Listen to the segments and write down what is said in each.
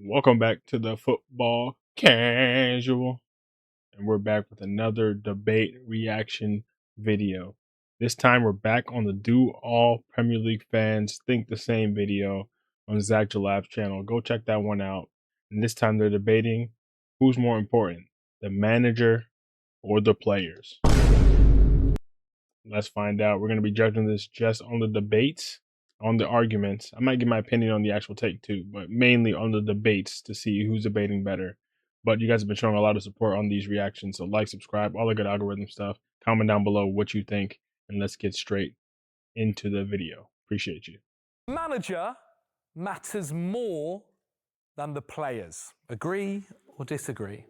Welcome back to the Football Casual, and we're back with another debate reaction video. This time we're back on the Do All Premier League Fans Think the Same video on djellab's channel. Go check that one out. And this time they're debating who's more important, the manager or the players. Let's find out. We're going to be judging this just on the debates, on the arguments. I might give my opinion on the actual take too, but mainly on the debates to see who's debating better. But you guys have been showing a lot of support on these reactions, so like, subscribe, all the good algorithm stuff. Comment down below what you think, and let's get straight into the video. Appreciate you. Manager matters more than the players. Agree or disagree?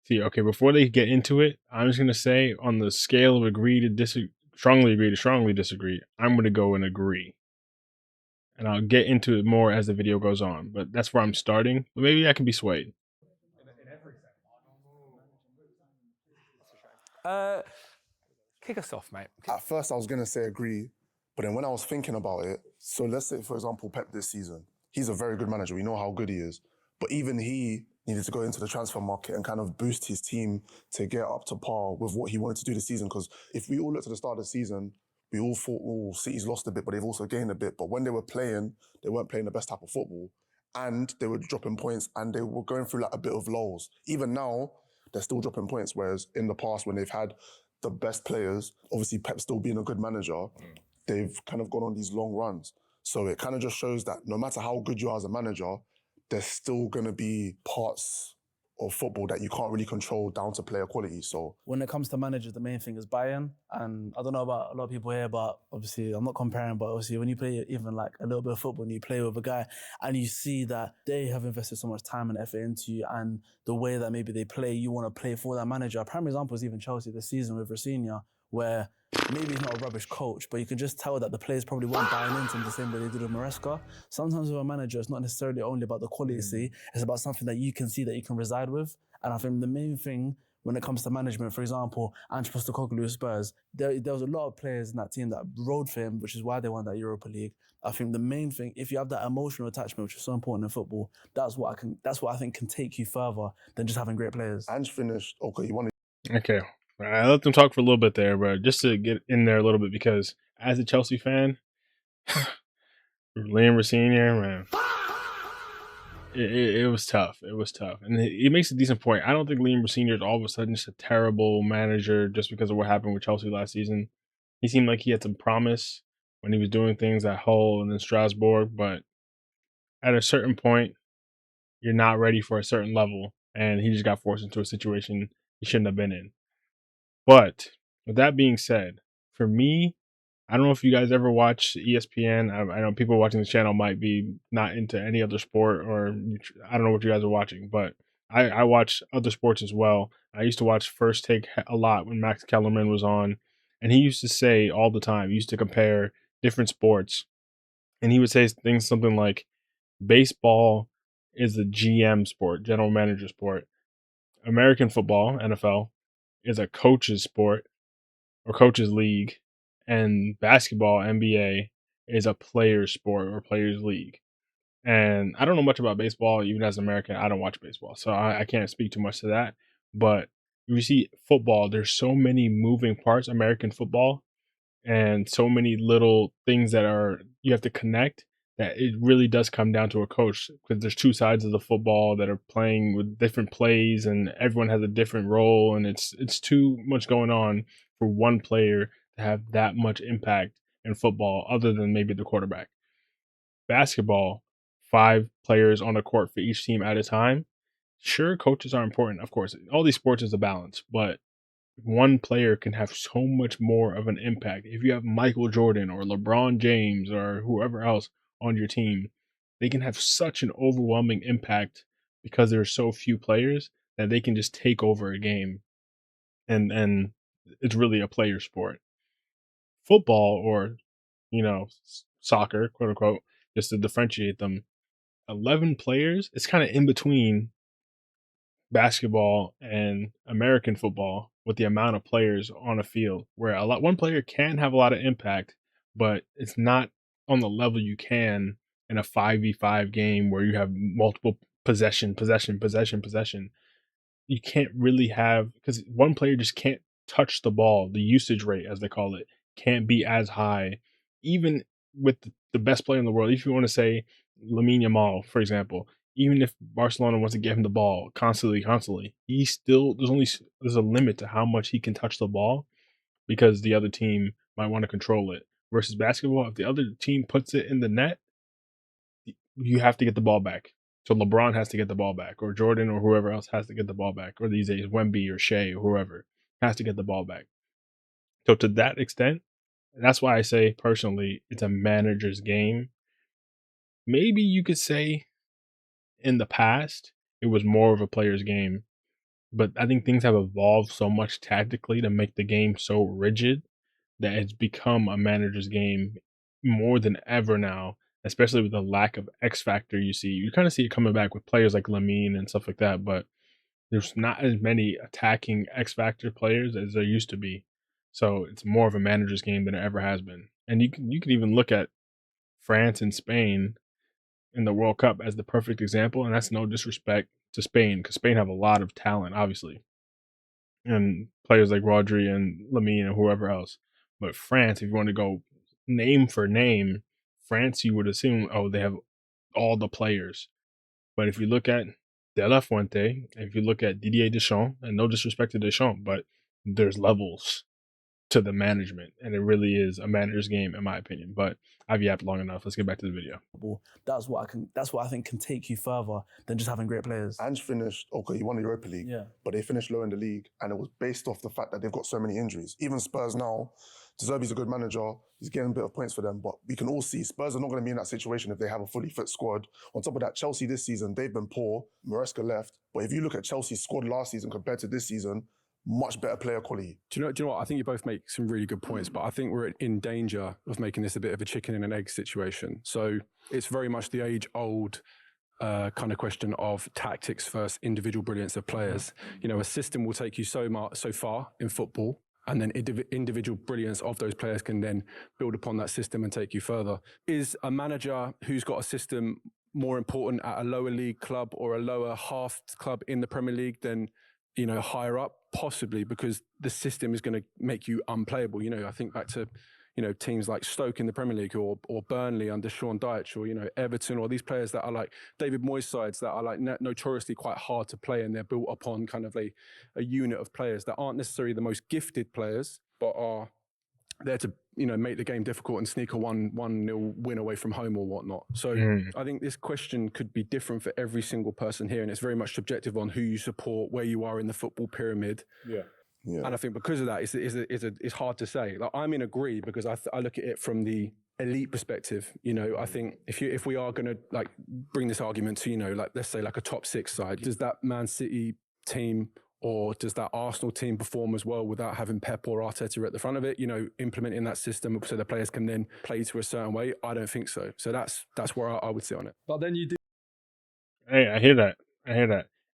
See, okay, before they get into it, I'm just going to say on the scale of agree to disagree, strongly agree to strongly disagree, I'm going to go and agree. And I'll get into it more as the video goes on, but that's where I'm starting. But maybe I can be swayed. Kick us off, mate. At first, I was going to say agree, but then when I was thinking about it, so let's say, for example, Pep this season, he's a very good manager. We know how good he is. But even he needed to go into the transfer market and kind of boost his team to get up to par with what he wanted to do this season. Because if we all looked at the start of the season, we all thought, oh, City's lost a bit, but they've also gained a bit. But when they were playing, they weren't playing the best type of football. And they were dropping points and they were going through like a bit of lows. Even now, they're still dropping points. Whereas in the past, when they've had the best players, obviously Pep still being a good manager, they've kind of gone on these long runs. So it kind of just shows that no matter how good you are as a manager, there's still going to be parts of football that you can't really control down to player quality. So when it comes to managers, the main thing is buy-in. And I don't know about a lot of people here, but obviously I'm not comparing, but obviously when you play even like a little bit of football and you play with a guy and you see that they have invested so much time and effort into you and the way that maybe they play, you want to play for that manager. A prime example is even Chelsea this season with Rafinha, where maybe he's not a rubbish coach, but you can just tell that the players probably weren't buying into him the same way they did with Maresca. Sometimes with a manager, it's not necessarily only about the quality, it's about something that you can see that you can reside with. And I think the main thing when it comes to management, for example, Ange Postecoglou Spurs, there was a lot of players in that team that rode for him, which is why they won that Europa League. I think the main thing, if you have that emotional attachment, which is so important in football, that's what I think can take you further than just having great players. Ange finished, okay, you want to... Okay. I let them talk for a little bit there, but just to get in there a little bit, because as a Chelsea fan, Liam Rossinier, man, it was tough. It was tough. And he makes a decent point. I don't think Liam Rossinier is all of a sudden just a terrible manager just because of what happened with Chelsea last season. He seemed like he had some promise when he was doing things at Hull and then Strasbourg, but at a certain point, you're not ready for a certain level, and he just got forced into a situation he shouldn't have been in. But with that being said, for me, I don't know if you guys ever watch ESPN. I know people watching the channel might be not into any other sport, or I don't know what you guys are watching, but I watch other sports as well. I used to watch First Take a lot when Max Kellerman was on, and he used to say all the time, he used to compare different sports, and he would say things something like, baseball is a GM sport, general manager sport. American football, NFL, is a coach's sport or coach's league, and basketball, NBA, is a player's sport or player's league. And I don't know much about baseball, even as an American. I don't watch baseball, so I can't speak too much to that. But you see football, there's so many moving parts, American football, and so many little things that you have to connect, that it really does come down to a coach, because there's two sides of the football that are playing with different plays and everyone has a different role, and it's too much going on for one player to have that much impact in football other than maybe the quarterback. Basketball, 5 players on the court for each team at a time. Sure, coaches are important, of course. All these sports is a balance, but one player can have so much more of an impact. If you have Michael Jordan or LeBron James or whoever else on your team, they can have such an overwhelming impact because there's so few players that they can just take over a game, and it's really a player sport. Football, or soccer, quote unquote, just to differentiate them, 11 players, it's kind of in between basketball and American football with the amount of players on a field, where one player can have a lot of impact, but it's not on the level you can in a 5v5 game where you have multiple possession, you can't really have, because one player just can't touch the ball. The usage rate, as they call it, can't be as high, even with the best player in the world. If you want to say lamine yamal, for example, even if Barcelona wants to give him the ball constantly, he still there's a limit to how much he can touch the ball because the other team might want to control it. Versus basketball, if the other team puts it in the net, you have to get the ball back. So LeBron has to get the ball back, or Jordan, or whoever else has to get the ball back, or these days Wemby or Shea or whoever has to get the ball back. So to that extent, that's why I say personally, it's a manager's game. Maybe you could say in the past it was more of a player's game, but I think things have evolved so much tactically to make the game so rigid that it's become a manager's game more than ever now, especially with the lack of X factor you see. You kind of see it coming back with players like Lamine and stuff like that, but there's not as many attacking X factor players as there used to be. So it's more of a manager's game than it ever has been. And you can even look at France and Spain in the World Cup as the perfect example, and that's no disrespect to Spain because Spain have a lot of talent, obviously, and players like Rodri and Lamine and whoever else. But France, if you want to go name for name, France, you would assume, oh, they have all the players. But if you look at De La Fuente, if you look at Didier Deschamps, and no disrespect to Deschamps, but there's levels to the management, and it really is a manager's game, in my opinion. But I've yapped long enough. Let's get back to the video. That's what I think can take you further than just having great players. Ange finished, okay, he won the Europa League, but they finished low in the league, and it was based off the fact that they've got so many injuries. Even Spurs now, De Zerbi's a good manager, he's getting a bit of points for them, but we can all see Spurs are not going to be in that situation if they have a fully fit squad. On top of that, Chelsea this season, they've been poor. Maresca left, but if you look at Chelsea's squad last season compared to this season, much better player quality. Do you know what? I think you both make some really good points, but I think we're in danger of making this a bit of a chicken and an egg situation. So it's very much the age-old kind of question of tactics versus individual brilliance of players. You know, a system will take you so far in football, and then individual brilliance of those players can then build upon that system and take you further. Is a manager who's got a system more important at a lower league club or a lower half club in the Premier League than, you know, higher up? Possibly, because the system is going to make you unplayable. You know, I think back to, you know, teams like Stoke in the Premier League or Burnley under Sean Dyche, or, you know, Everton, or these players that are like David Moyes sides that are like notoriously quite hard to play, and they're built upon kind of a unit of players that aren't necessarily the most gifted players, but are there to, you know, make the game difficult and sneak a 1-0 win away from home or whatnot. So I think this question could be different for every single person here, and it's very much subjective on who you support, where you are in the football pyramid. Yeah. And I think because of that, it's hard to say. Like, I'm in agree because I look at it from the elite perspective. You know, I think if we are going to like bring this argument to, you know, like let's say like a top 6 side, does that Man City team or does that Arsenal team perform as well without having Pep or Arteta at the front of it, you know, implementing that system so the players can then play to a certain way? I don't think so. So that's where I would sit on it. But then you do. Hey, I hear that.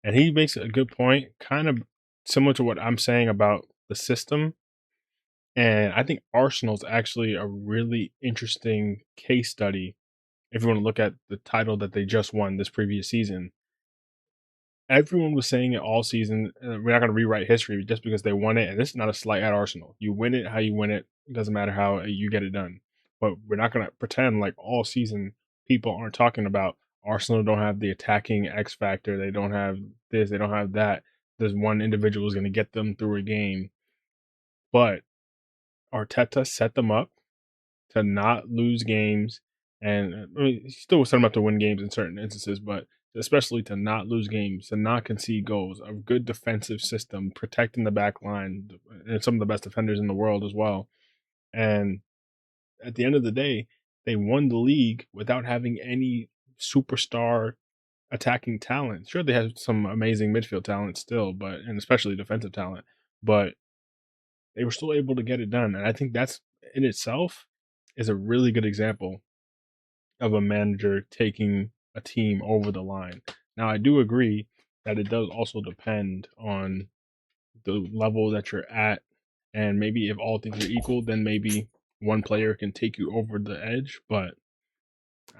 And he makes a good point, kind of similar to what I'm saying about the system. And I think Arsenal's actually a really interesting case study if you want to look at the title that they just won this previous season. Everyone was saying it all season. We're not going to rewrite history just because they won it. And this is not a slight at Arsenal. You win it how you win it. It doesn't matter how you get it done. But we're not going to pretend like all season people aren't talking about Arsenal don't have the attacking X factor. They don't have this. They don't have that. There's one individual who's going to get them through a game. But Arteta set them up to not lose games. And I mean, he still set them up to win games in certain instances, but especially to not lose games, to not concede goals, a good defensive system, protecting the back line, and some of the best defenders in the world as well. And at the end of the day, they won the league without having any superstar attacking talent. Sure, they have some amazing midfield talent still, and especially defensive talent, but they were still able to get it done. And I think that's in itself is a really good example of a manager taking a team over the line. Now, I do agree that it does also depend on the level that you're at. And maybe if all things are equal, then maybe one player can take you over the edge. But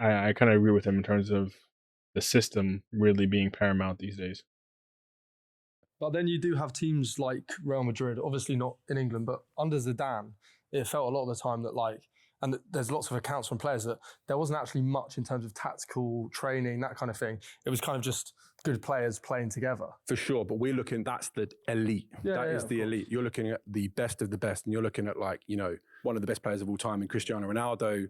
I kind of agree with him in terms of the system really being paramount these days. But then you do have teams like Real Madrid, obviously not in England, but under Zidane, it felt a lot of the time that and there's lots of accounts from players that there wasn't actually much in terms of tactical training, that kind of thing. It was kind of just good players playing together. For sure, but we're looking, that's the elite. That is the elite. You're looking at the best of the best, and you're looking at one of the best players of all time in Cristiano Ronaldo,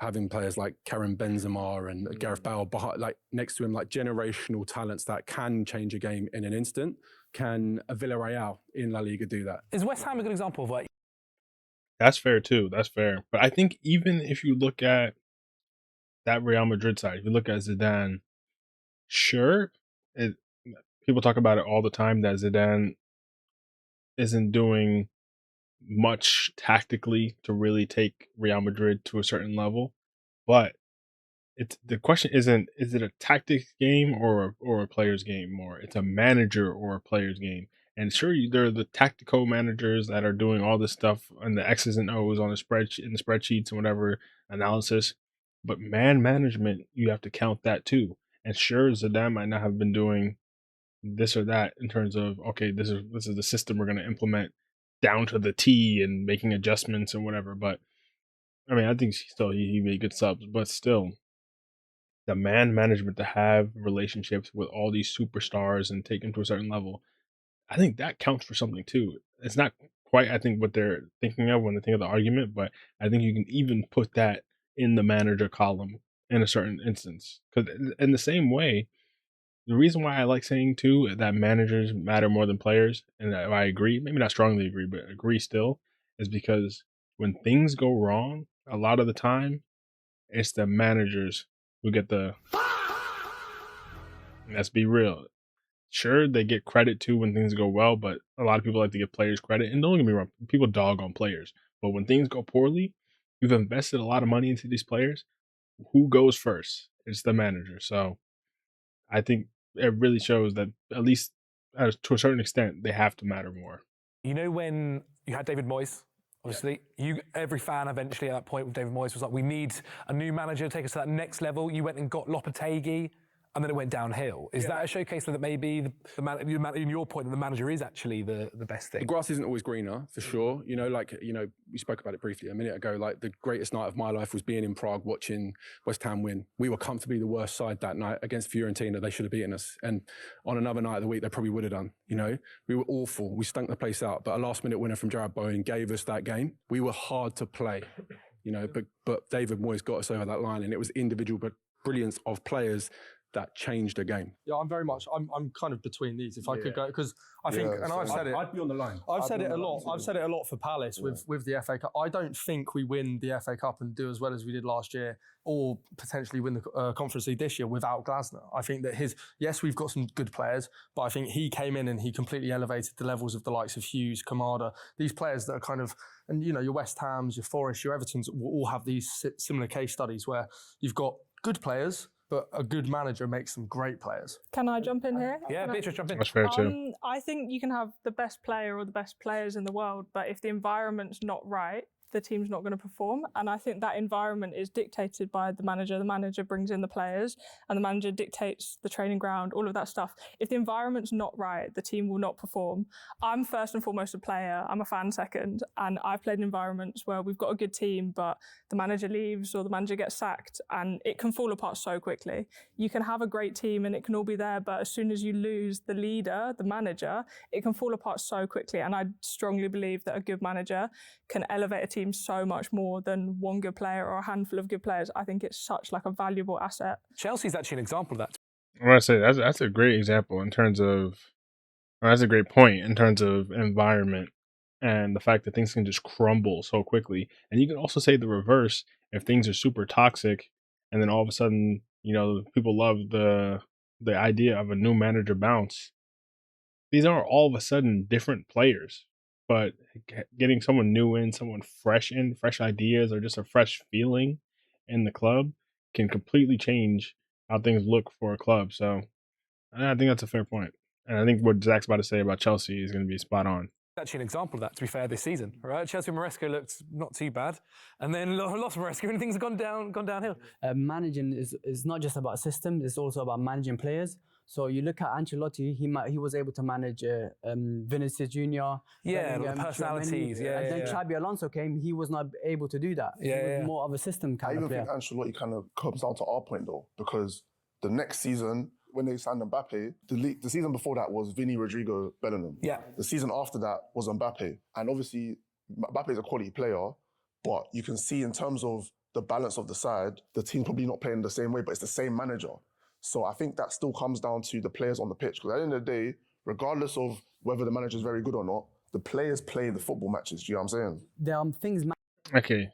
having players like Karim Benzema and Gareth Bale behind, next to him, generational talents that can change a game in an instant. Can a Villarreal in La Liga do that? Is West Ham a good example of That's fair too. That's fair. But I think even if you look at that Real Madrid side, if you look at Zidane, sure, people talk about it all the time that Zidane isn't doing much tactically to really take Real Madrid to a certain level, but the question isn't, is it a tactics game or a player's game more? It's a manager or a player's game. And sure, there are the tactical managers that are doing all this stuff and the X's and O's on the spreadsheets and whatever analysis. But man management, you have to count that too. And sure, Zidane might not have been doing this or that in terms of, okay, this is the system we're going to implement down to the T and making adjustments and whatever. But I mean, I think he made good subs, but still, the man management to have relationships with all these superstars and take them to a certain level, I think that counts for something too. It's not quite, I think, what they're thinking of when they think of the argument, but I think you can even put that in the manager column in a certain instance. Because in the same way, the reason why I like saying too that managers matter more than players, and I agree, maybe not strongly agree, but agree still, is because when things go wrong, a lot of the time, it's the managers who get the. Let's be real. Sure, they get credit too when things go well, but a lot of people like to give players credit. And don't get me wrong, people dog on players. But when things go poorly, you've invested a lot of money into these players. Who goes first? It's the manager. So I think it really shows that, at least to a certain extent, they have to matter more. when you had David Moyes? Obviously, every fan eventually at that point with David Moyes was like, we need a new manager to take us to that next level. You went and got Lopetegui, and then it went downhill. Is that a showcase that maybe in your point that the manager is actually the best thing? The grass isn't always greener, for sure. We spoke about it briefly a minute ago. The greatest night of my life was being in Prague watching West Ham win. We were comfortably the worst side that night against Fiorentina. They should have beaten us. And on another night of the week, they probably would have done. We were awful. We stunk the place out. But a last-minute winner from Jarrod Bowen gave us that game. We were hard to play, but David Moyes got us over that line, and it was individual brilliance of players that changed the game. Yeah, I'm kind of between these, if I could go, because I think, and I've said it. I'd be on the line. I've said it a lot. I've said it a lot for Palace with the FA Cup. I don't think we win the FA Cup and do as well as we did last year, or potentially win the Conference League this year without Glasner. I think that yes, we've got some good players, but I think he came in and he completely elevated the levels of the likes of Hughes, Kamada, these players that are kind of, and your West Hams, your Forest, your Evertons will all have these similar case studies where you've got good players, but a good manager makes some great players. Can I jump in here? Yeah, Beatrice, jump in. That's fair too. I think you can have the best player or the best players in the world, but if the environment's not right, the team's not going to perform. And I think that environment is dictated by the manager. The manager brings in the players and the manager dictates the training ground, all of that stuff. If the environment's not right, the team will not perform. I'm first and foremost a player. I'm a fan second. And I've played in environments where we've got a good team, but the manager leaves or the manager gets sacked and it can fall apart so quickly. You can have a great team and it can all be there, but as soon as you lose the leader, the manager, it can fall apart so quickly. And I strongly believe that a good manager can elevate a team so much more than one good player or a handful of good players. I think it's such a valuable asset. Chelsea's actually an example of that. I want to say that's a great example in terms of, or that's a great point in terms of environment and the fact that things can just crumble so quickly. And you can also say the reverse if things are super toxic, and then all of a sudden, people love the idea of a new manager bounce. These are all of a sudden different players. But getting someone new in, someone fresh in, fresh ideas, or just a fresh feeling in the club can completely change how things look for a club. So I think that's a fair point. And I think what Zach's about to say about Chelsea is going to be spot on. Actually, an example of that, to be fair, this season, right? Chelsea Maresca looked not too bad, and then lost Maresca, and things have gone downhill. Managing is not just about systems; it's also about managing players. So you look at Ancelotti; he was able to manage Vinicius Junior. The personalities. And then Xabi Alonso came; he was not able to do that. He was more of a system kind of player. I even think Ancelotti kind of comes down to our point though, because the next season, when they signed Mbappe, the season before that was Vinny, Rodrigo, Bellingham. Yeah. The season after that was Mbappe. And obviously, Mbappe is a quality player, but you can see in terms of the balance of the side, the team's probably not playing the same way, but it's the same manager. So I think that still comes down to the players on the pitch. Because at the end of the day, regardless of whether the manager is very good or not, the players play the football matches. Do you know what I'm saying? There are things. Okay.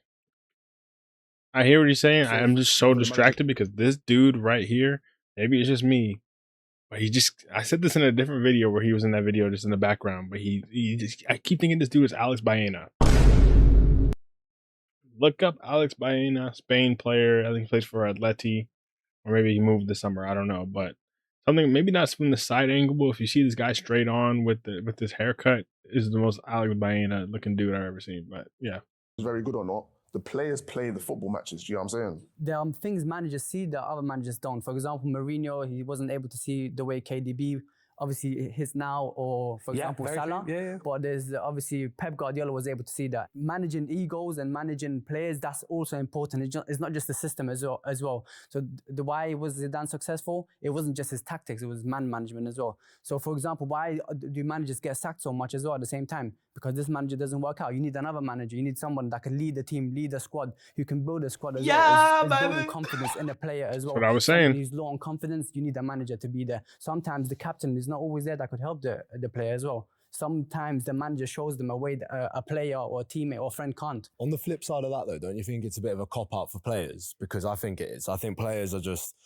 I hear what you're saying. I'm just so distracted because this dude right here, maybe it's just me, but I said this in a different video where he was in that video just in the background, but I keep thinking this dude is Alex Baena. Look up Alex Baena, Spain player. I think he plays for Atleti, or maybe he moved this summer. I don't know, but something maybe not from the side angle, but if you see this guy straight on with this haircut, is the most Alex Baena looking dude I've ever seen. But yeah, it's very good or not. The players play the football matches. Do you know what I'm saying? There are things managers see that other managers don't. For example, Mourinho, he wasn't able to see the way KDB obviously his now, or for example Salah. But there's obviously Pep Guardiola was able to see that managing egos and managing players, that's also important. It's not just the system as well. So the why was Zidane successful? It wasn't just his tactics; it was man management as well. So for example, why do managers get sacked so much as well at the same time? Because this manager doesn't work out. You need another manager. You need someone that can lead the team, lead the squad, who can build a squad as well. It's building confidence in the player as well. That's what I was saying. Someone who's low on confidence, you need a manager to be there. Sometimes the captain is not always there that could help the player as well. Sometimes the manager shows them a way that a player or a teammate or friend can't. On the flip side of that though, don't you think it's a bit of a cop-out for players? Because I think it is. I think players are just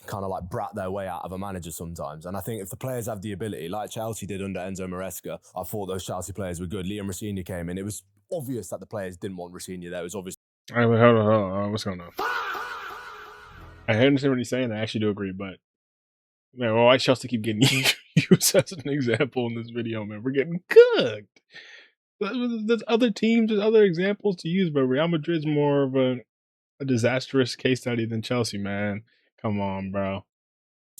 kind of like brat their way out of a manager sometimes. And I think if the players have the ability, like Chelsea did under Enzo Maresca, I thought those Chelsea players were good. Liam Rosenior came in. It was obvious that the players didn't want Rosenior there. It was obvious. All right, wait, hold on. What's going on? I understand what he's saying. I actually do agree, but man, why Chelsea keep getting used as an example in this video, man? We're getting cooked. There's other teams, there's other examples to use, but Real Madrid's more of a disastrous case study than Chelsea, man. Come on, bro.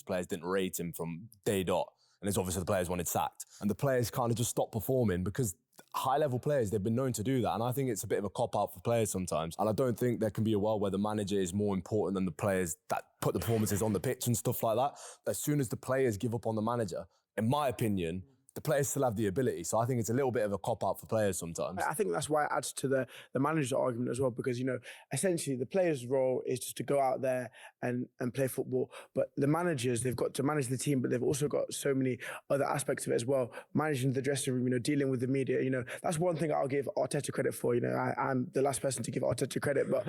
Players didn't rate him from day dot. And it's obviously the players wanted sacked. And the players kind of just stopped performing because high-level players, they've been known to do that. And I think it's a bit of a cop-out for players sometimes. And I don't think there can be a world where the manager is more important than the players that put the performances on the pitch and stuff like that. As soon as the players give up on the manager, in my opinion, the players still have the ability. So I think it's a little bit of a cop-out for players sometimes. I think that's why it adds to the manager's argument as well, because, you know, essentially the player's role is just to go out there and play football. But the managers, they've got to manage the team, but they've also got so many other aspects of it as well. Managing the dressing room, you know, dealing with the media, you know, that's one thing I'll give Arteta credit for. You know, I'm the last person to give Arteta credit, but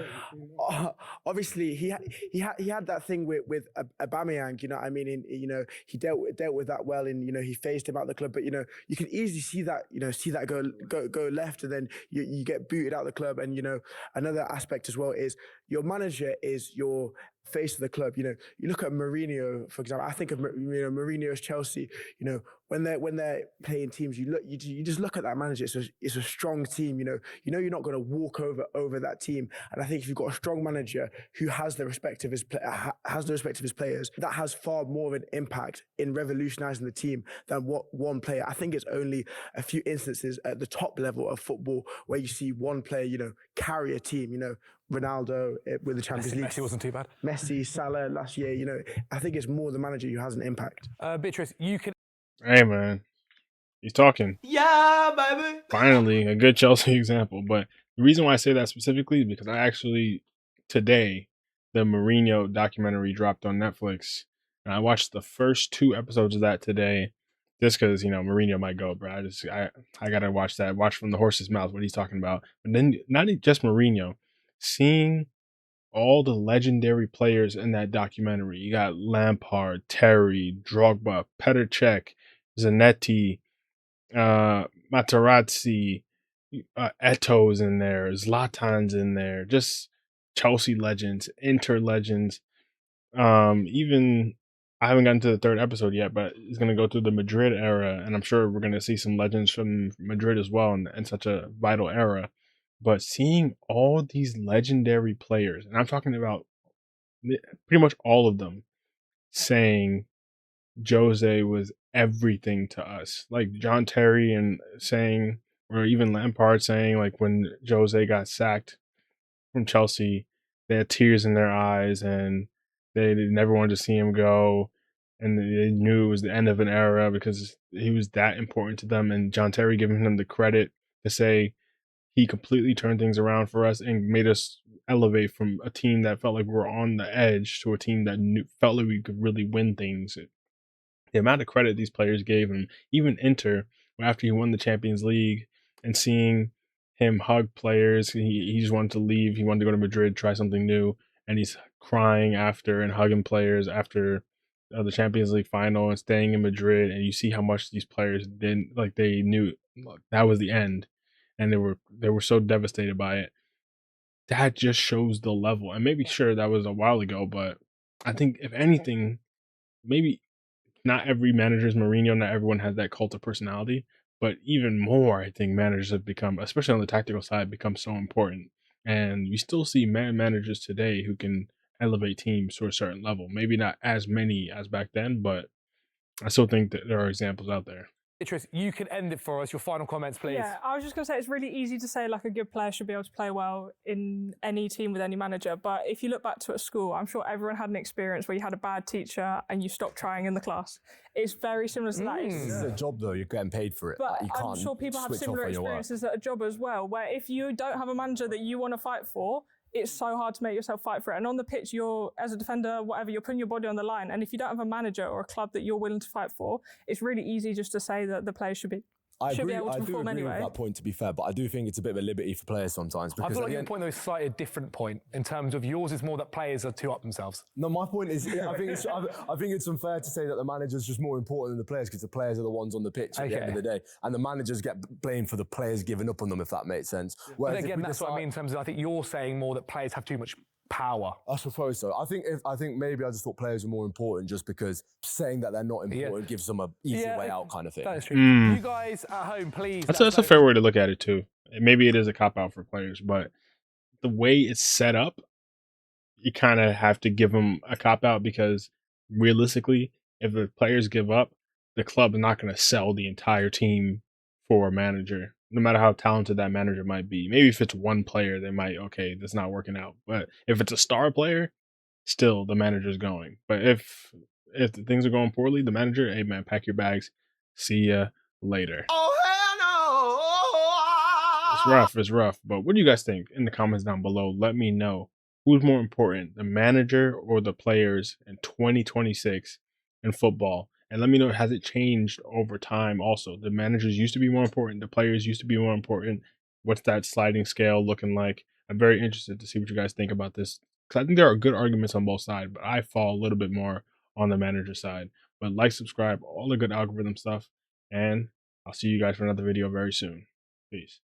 obviously he had that thing with Aubameyang, you know, I mean, he dealt with that well, and, you know, he phased him out of the club. But, you know, you can easily see that go left, and then you get booted out of the club. And, you know, another aspect as well is your manager is your face of the club. You know, you look at Mourinho, for example. I think of Mourinho's Chelsea. You know, when they're playing teams, you just look at that manager. It's a strong team. You know you're not going to walk over that team. And I think if you've got a strong manager who has the respect of his players, that has far more of an impact in revolutionising the team than what one player. I think it's only a few instances at the top level of football where you see one player, you know, carry a team. You know, Ronaldo with the Champions League. Messi wasn't too bad. Messi, Salah last year. You know, I think it's more the manager who has an impact. Beatrice, you can. Hey, man. He's talking. Yeah, baby. Finally, a good Chelsea example. But the reason why I say that specifically is because I actually, today, the Mourinho documentary dropped on Netflix. And I watched the first 2 episodes of that today. Just because, you know, Mourinho might go, bro. I got to watch that. Watch from the horse's mouth what he's talking about. But then, not just Mourinho. Seeing all the legendary players in that documentary. You got Lampard, Terry, Drogba, Petr Cech, Zanetti, Materazzi, Eto's in there, Zlatan's in there, just Chelsea legends, Inter legends. Even I haven't gotten to the third episode yet, but it's going to go through the Madrid era, and I'm sure we're going to see some legends from Madrid as well in such a vital era. But seeing all these legendary players, and I'm talking about pretty much all of them, saying Jose was everything to us. Like John Terry and saying, or even Lampard saying, like when Jose got sacked from Chelsea, they had tears in their eyes and they never wanted to see him go. And they knew it was the end of an era because he was that important to them. And John Terry giving him the credit to say he completely turned things around for us and made us elevate from a team that felt like we were on the edge to a team that felt like we could really win things. The amount of credit these players gave him, even Inter, after he won the Champions League, and seeing him hug players, he just wanted to leave. He wanted to go to Madrid, try something new, and he's crying after and hugging players after the Champions League final and staying in Madrid. And you see how much these players didn't like. They knew that was the end, and they were so devastated by it. That just shows the level. And maybe sure that was a while ago, but I think if anything, maybe not every manager is Mourinho. Not everyone has that cult of personality, but even more, I think managers have become, especially on the tactical side, become so important. And we still see managers today who can elevate teams to a certain level. Maybe not as many as back then, but I still think that there are examples out there. Beatrice, you can end it for us. Your final comments, please. Yeah, I was just going to say it's really easy to say like a good player should be able to play well in any team with any manager. But if you look back to at school, I'm sure everyone had an experience where you had a bad teacher and you stopped trying in the class. It's very similar to that. This is a job though, you're getting paid for it. But you I'm sure people have similar experiences at a job as well, where if you don't have a manager that you want to fight for, it's so hard to make yourself fight for it. And on the pitch, you're, as a defender, whatever, you're putting your body on the line. And if you don't have a manager or a club that you're willing to fight for, it's really easy just to say that the players should be able to perform anyway. With that point, to be fair, but I do think it's a bit of a liberty for players sometimes. I feel like your point though is slightly a different point in terms of yours is more that players are too up themselves. No, my point is, I think it's unfair to say that the manager's just more important than the players because the players are the ones on the pitch at the end of the day, and the managers get blamed for the players giving up on them, if that makes sense. But again, that's what I mean in terms of I think you're saying more that players have too much power. I suppose so. I think maybe I just thought players are more important just because saying that they're not important gives them an easy way out kind of thing. That is true. You guys at home, please. That's a fair way to look at it too. Maybe it is a cop out for players, but the way it's set up, you kind of have to give them a cop out because realistically, if the players give up, the club is not going to sell the entire team for a manager, no matter how talented that manager might be. Maybe if it's one player, they might, okay, that's not working out. But if it's a star player, still the manager's going. But if things are going poorly, the manager, hey man, pack your bags. See ya later. Oh, hell no! It's rough. But what do you guys think? In the comments down below, let me know. Who's more important, the manager or the players in 2026 in football? And let me know, has it changed over time also? The managers used to be more important. The players used to be more important. What's that sliding scale looking like? I'm very interested to see what you guys think about this. Because I think there are good arguments on both sides, but I fall a little bit more on the manager side. But like, subscribe, all the good algorithm stuff. And I'll see you guys for another video very soon. Peace.